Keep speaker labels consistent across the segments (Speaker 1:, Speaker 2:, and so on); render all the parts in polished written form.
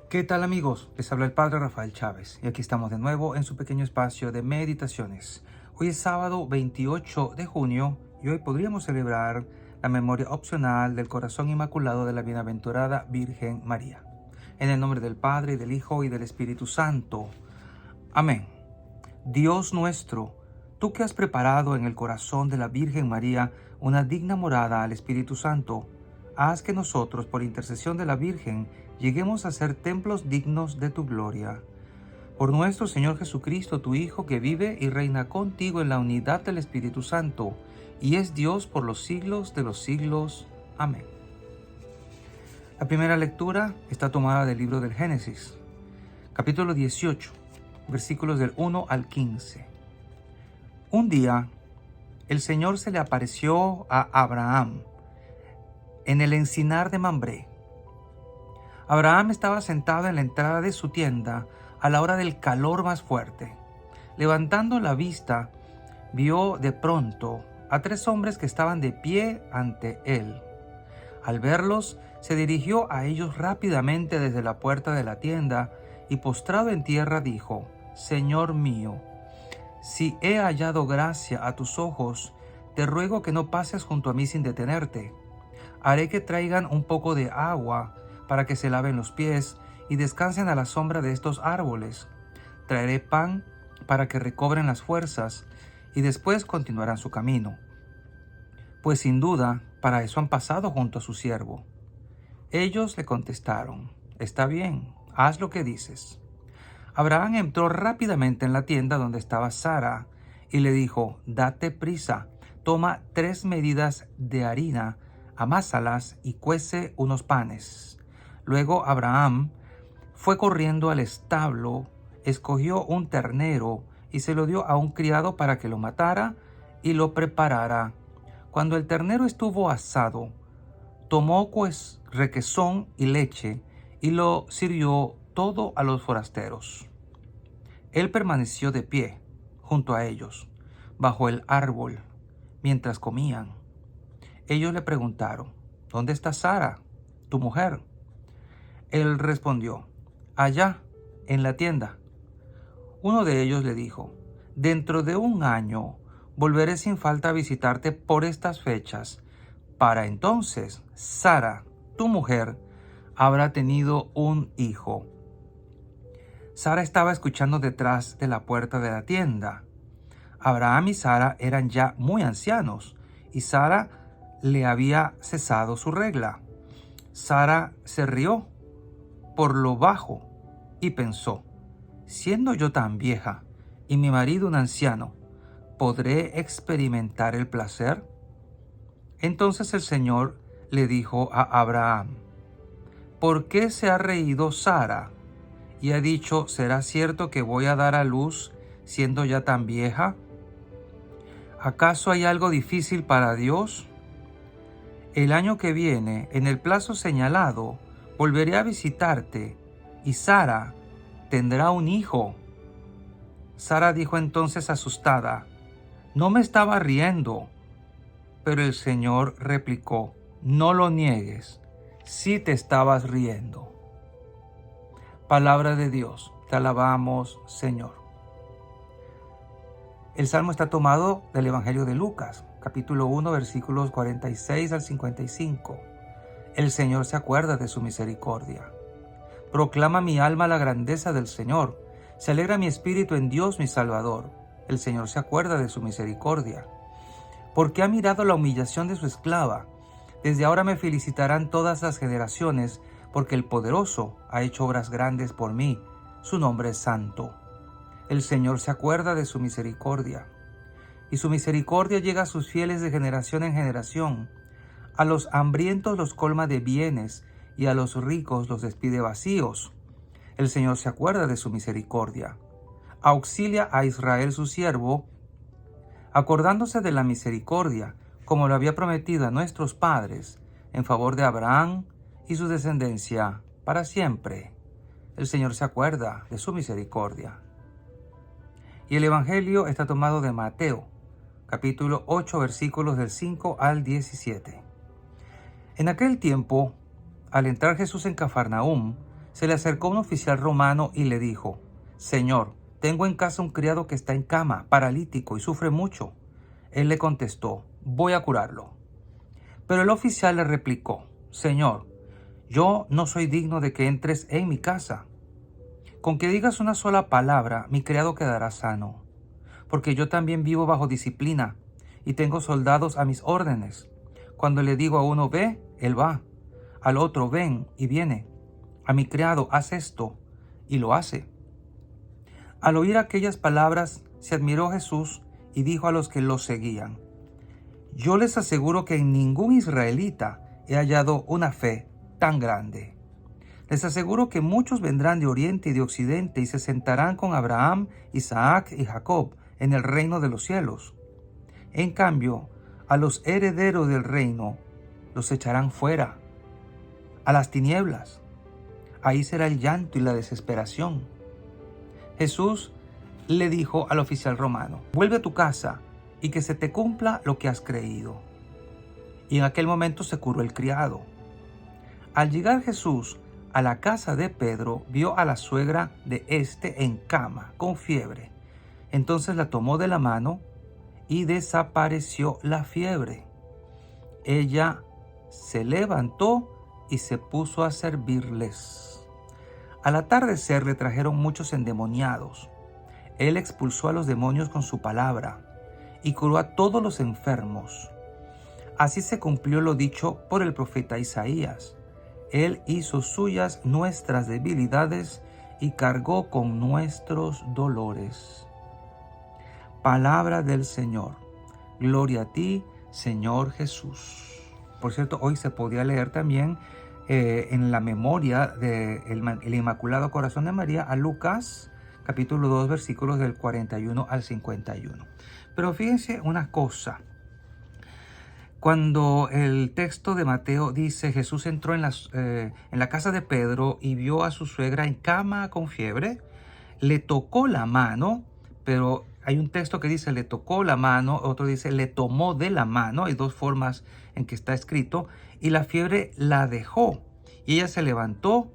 Speaker 1: ¿Qué tal amigos? Les habla el Padre Rafael Chávez y aquí estamos de nuevo en su pequeño espacio de meditaciones. Hoy es sábado 28 de junio y hoy podríamos celebrar la memoria opcional del corazón inmaculado de la bienaventurada Virgen María. En el nombre del Padre, y del Hijo y del Espíritu Santo. Amén. Dios nuestro, tú que has preparado en el corazón de la Virgen María una digna morada al Espíritu Santo, haz que nosotros, por intercesión de la Virgen, lleguemos a ser templos dignos de tu gloria. Por nuestro Señor Jesucristo, tu Hijo, que vive y reina contigo en la unidad del Espíritu Santo, y es Dios por los siglos de los siglos. Amén. La primera lectura está tomada del libro del Génesis, capítulo 18, versículos del 1 al 15. Un día, el Señor se le apareció a Abraham en el encinar de Mambré. Abraham estaba sentado en la entrada de su tienda a la hora del calor más fuerte. Levantando la vista, vio de pronto a 3 hombres que estaban de pie ante él. Al verlos, se dirigió a ellos rápidamente desde la puerta de la tienda y postrado en tierra dijo: Señor mío, si he hallado gracia a tus ojos, te ruego que no pases junto a mí sin detenerte. Haré que traigan un poco de agua para que se laven los pies y descansen a la sombra de estos árboles. Traeré pan para que recobren las fuerzas y después continuarán su camino. Pues sin duda, para eso han pasado junto a su siervo. Ellos le contestaron: Está bien, haz lo que dices. Abraham entró rápidamente en la tienda donde estaba Sara y le dijo: Date prisa, toma 3 medidas de harina, amásalas y cuece unos panes. Luego Abraham fue corriendo al establo, escogió un ternero y se lo dio a un criado para que lo matara y lo preparara. Cuando el ternero estuvo asado, tomó requesón y leche y lo sirvió todo a los forasteros. Él permaneció de pie junto a ellos, bajo el árbol, mientras comían. Ellos le preguntaron: ¿Dónde está Sara, tu mujer? Él respondió: Allá, en la tienda. Uno de ellos le dijo: Dentro de 1 año volveré sin falta a visitarte por estas fechas. Para entonces, Sara, tu mujer, habrá tenido un hijo. Sara estaba escuchando detrás de la puerta de la tienda. Abraham y Sara eran ya muy ancianos, y Sara le había cesado su regla. Sara se rió por lo bajo y pensó: siendo yo tan vieja y mi marido un anciano, ¿podré experimentar el placer? Entonces el Señor le dijo a Abraham: ¿por qué se ha reído Sara y ha dicho: ¿será cierto que voy a dar a luz siendo ya tan vieja? ¿Acaso hay algo difícil para Dios? El año que viene, en el plazo señalado, volveré a visitarte y Sara tendrá un hijo. Sara dijo entonces asustada: no me estaba riendo. Pero el Señor replicó: no lo niegues, sí te estabas riendo. Palabra de Dios, te alabamos, Señor. El salmo está tomado del Evangelio de Lucas, capítulo 1, versículos 46 al 55. El Señor se acuerda de su misericordia. Proclama mi alma la grandeza del Señor. Se alegra mi espíritu en Dios mi Salvador. El Señor se acuerda de su misericordia. Porque ha mirado la humillación de su esclava. Desde ahora me felicitarán todas las generaciones, porque el Poderoso ha hecho obras grandes por mí. Su nombre es santo. El Señor se acuerda de su misericordia. Y su misericordia llega a sus fieles de generación en generación. A los hambrientos los colma de bienes, y a los ricos los despide vacíos. El Señor se acuerda de su misericordia. Auxilia a Israel su siervo, acordándose de la misericordia, como lo había prometido a nuestros padres, en favor de Abraham y su descendencia para siempre. El Señor se acuerda de su misericordia. Y el Evangelio está tomado de Mateo, capítulo 8, versículos del 5 al 17. En aquel tiempo, al entrar Jesús en Cafarnaúm, Se le acercó un oficial romano y le dijo: Señor, tengo en casa un criado que está en cama, paralítico y sufre mucho. Él le contestó: voy a curarlo. Pero el oficial le replicó: Señor, yo no soy digno de que entres en mi casa. Con que digas una sola palabra, mi criado quedará sano, porque yo también vivo bajo disciplina y tengo soldados a mis órdenes. Cuando le digo a uno ve, él va; al otro ven y viene; a mi criado haz esto y lo hace. Al oír aquellas palabras, se admiró Jesús y dijo a los que lo seguían: Yo les aseguro que en ningún israelita he hallado una fe tan grande. Les aseguro que muchos vendrán de oriente y de occidente y se sentarán con Abraham, Isaac y Jacob en el reino de los cielos. En cambio, a los herederos del reino los echarán fuera, a las tinieblas. Ahí será el llanto y la desesperación. Jesús le dijo al oficial romano: vuelve a tu casa y que se te cumpla lo que has creído. Y en aquel momento se curó el criado. Al llegar Jesús a la casa de Pedro, vio a la suegra de éste en cama, con fiebre. Entonces la tomó de la mano y desapareció la fiebre. Ella se levantó y se puso a servirles. Al atardecer le trajeron muchos endemoniados. Él expulsó a los demonios con su palabra y curó a todos los enfermos. Así se cumplió lo dicho por el profeta Isaías: Él hizo suyas nuestras debilidades y cargó con nuestros dolores. Palabra del Señor. Gloria a ti, Señor Jesús. Por cierto, hoy se podía leer también en la memoria del Inmaculado Corazón de María a Lucas, capítulo 2, versículos del 41 al 51. Pero fíjense una cosa. Cuando el texto de Mateo dice: Jesús entró en la casa de Pedro y vio a su suegra en cama con fiebre, le tocó la mano, pero hay un texto que dice le tocó la mano, otro dice le tomó de la mano. Hay dos formas en que está escrito. Y la fiebre la dejó y ella se levantó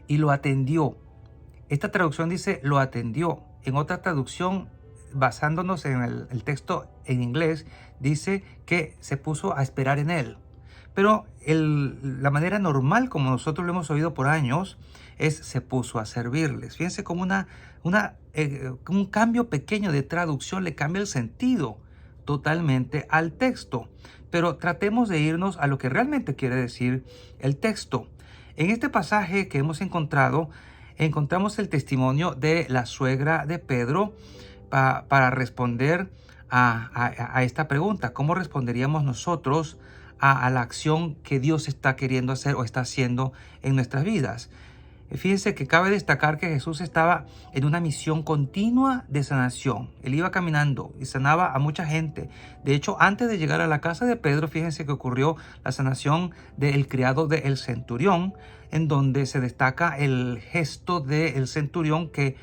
Speaker 1: y lo atendió. Esta traducción dice lo atendió. En otra traducción, basándonos en el texto en inglés, dice que se puso a esperar en él. Pero la manera normal, como nosotros lo hemos oído por años, es se puso a servirles. Fíjense como un cambio pequeño de traducción le cambia el sentido totalmente al texto. Pero tratemos de irnos a lo que realmente quiere decir el texto. En este pasaje que hemos encontrado, encontramos el testimonio de la suegra de Pedro para responder a esta pregunta. ¿Cómo responderíamos nosotros a la acción que Dios está queriendo hacer o está haciendo en nuestras vidas? Fíjense que cabe destacar que Jesús estaba en una misión continua de sanación. Él iba caminando y sanaba a mucha gente. De hecho, antes de llegar a la casa de Pedro, fíjense que ocurrió la sanación del criado del centurión, en donde se destaca el gesto del centurión que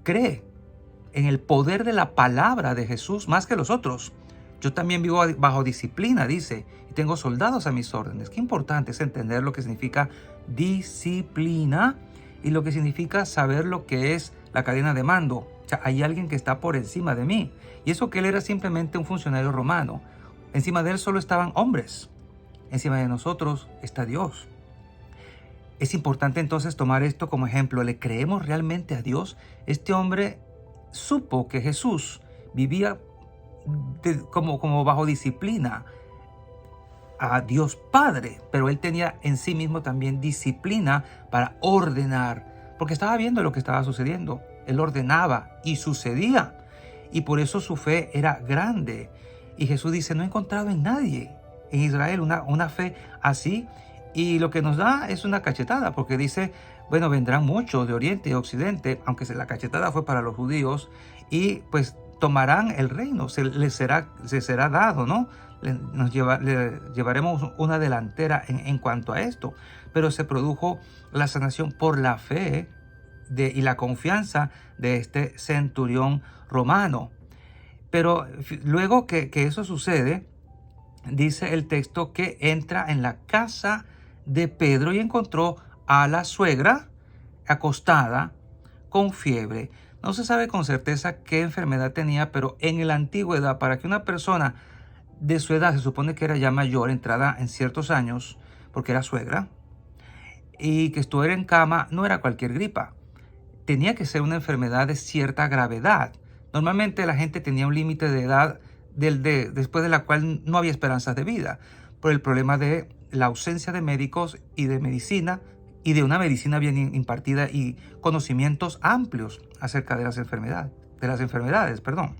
Speaker 1: cree en el poder de la palabra de Jesús más que los otros. Yo también vivo bajo disciplina, dice, y tengo soldados a mis órdenes. Qué importante es entender lo que significa disciplina y lo que significa saber lo que es la cadena de mando. O sea, hay alguien que está por encima de mí. Y eso que él era simplemente un funcionario romano. Encima de él solo estaban hombres. Encima de nosotros está Dios. Es importante entonces tomar esto como ejemplo. ¿Le creemos realmente a Dios? Este hombre supo que Jesús vivía como bajo disciplina a Dios Padre, pero él tenía en sí mismo también disciplina para ordenar, porque estaba viendo lo que estaba sucediendo. Él ordenaba y sucedía, y por eso su fe era grande. Y Jesús dice: no he encontrado en nadie en Israel una fe así. Y lo que nos da es una cachetada, porque dice: bueno, vendrán muchos de oriente y de occidente, aunque la cachetada fue para los judíos, y pues tomarán el reino, se será dado, ¿no? Le llevaremos una delantera en cuanto a esto. Pero se produjo la sanación por la fe y la confianza de este centurión romano. Pero luego que eso sucede, dice el texto que entra en la casa de Pedro y encontró a la suegra acostada con fiebre. No se sabe con certeza qué enfermedad tenía, pero en la antigüedad, para que una persona de su edad, se supone que era ya mayor, entrada en ciertos años, porque era suegra, y que estuviera en cama, no era cualquier gripa. Tenía que ser una enfermedad de cierta gravedad. Normalmente la gente tenía un límite de edad después de la cual no había esperanzas de vida, por el problema de la ausencia de médicos y de medicina, y de una medicina bien impartida y conocimientos amplios acerca de las enfermedades, perdón.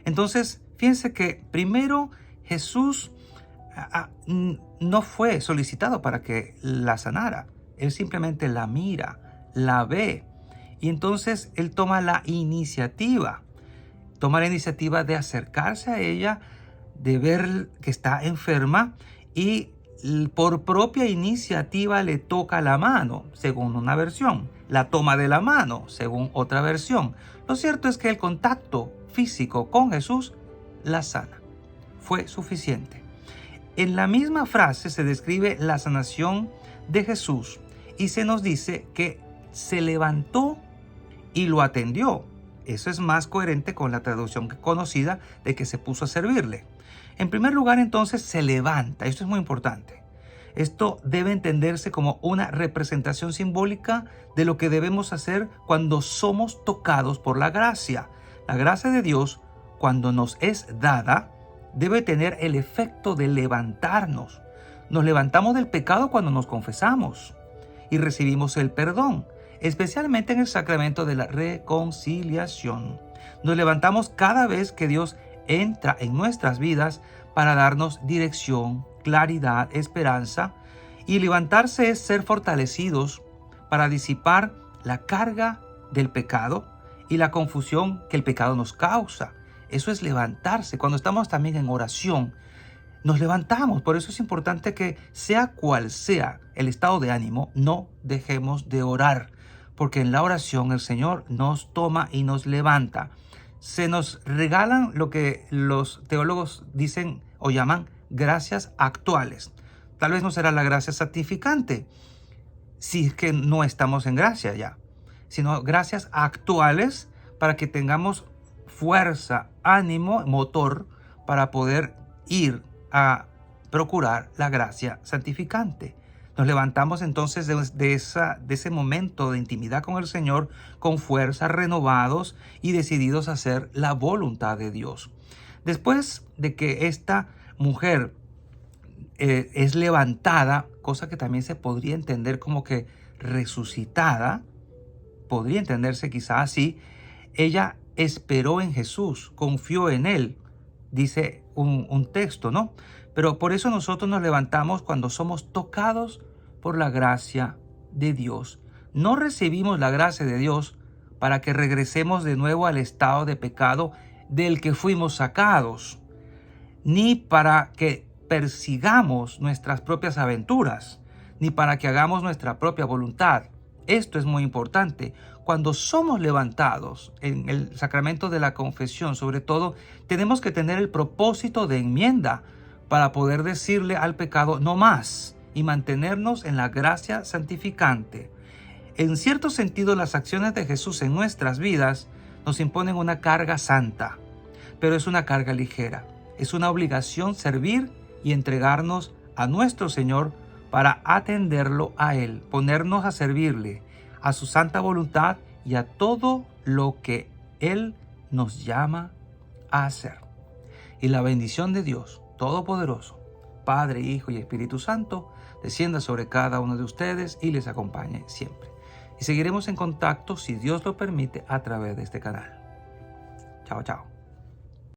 Speaker 1: Entonces, fíjense que primero Jesús no fue solicitado para que la sanara. Él simplemente la mira, la ve, y entonces él toma la iniciativa. Toma la iniciativa de acercarse a ella, de ver que está enferma, y por propia iniciativa le toca la mano, según una versión. La toma de la mano, según otra versión. Lo cierto es que el contacto físico con Jesús la sana. Fue suficiente. En la misma frase se describe la sanación de Jesús y se nos dice que se levantó y lo atendió. Eso es más coherente con la traducción conocida de que se puso a servirle. En primer lugar, entonces, se levanta. Esto es muy importante. Esto debe entenderse como una representación simbólica de lo que debemos hacer cuando somos tocados por la gracia. La gracia de Dios, cuando nos es dada, debe tener el efecto de levantarnos. Nos levantamos del pecado cuando nos confesamos y recibimos el perdón, especialmente en el sacramento de la reconciliación. Nos levantamos cada vez que Dios entra en nuestras vidas para darnos dirección, claridad, esperanza. Y levantarse es ser fortalecidos para disipar la carga del pecado y la confusión que el pecado nos causa. Eso es levantarse. Cuando estamos también en oración, nos levantamos. Por eso es importante que, sea cual sea el estado de ánimo, no dejemos de orar, porque en la oración el Señor nos toma y nos levanta. Se nos regalan lo que los teólogos dicen o llaman gracias actuales. Tal vez no será la gracia santificante, si es que no estamos en gracia ya, sino gracias actuales para que tengamos fuerza, ánimo, motor para poder ir a procurar la gracia santificante. Nos levantamos entonces de ese momento de intimidad con el Señor con fuerza, renovados y decididos a hacer la voluntad de Dios. Después de que esta mujer es levantada, cosa que también se podría entender como que resucitada, podría entenderse quizá así, ella esperó en Jesús, confió en Él, dice un texto, ¿no? Pero por eso nosotros nos levantamos cuando somos tocados por la gracia de Dios. No recibimos la gracia de Dios para que regresemos de nuevo al estado de pecado del que fuimos sacados, ni para que persigamos nuestras propias aventuras, ni para que hagamos nuestra propia voluntad. Esto es muy importante. Cuando somos levantados en el sacramento de la confesión, sobre todo, tenemos que tener el propósito de enmienda para poder decirle al pecado no más y mantenernos en la gracia santificante. En cierto sentido, las acciones de Jesús en nuestras vidas nos imponen una carga santa, pero es una carga ligera. Es una obligación servir y entregarnos a nuestro Señor para atenderlo a Él, ponernos a servirle, a su santa voluntad y a todo lo que Él nos llama a hacer. Y la bendición de Dios Todopoderoso, Padre, Hijo y Espíritu Santo, descienda sobre cada uno de ustedes y les acompañe siempre. Y seguiremos en contacto, si Dios lo permite, a través de este canal. Chao, chao.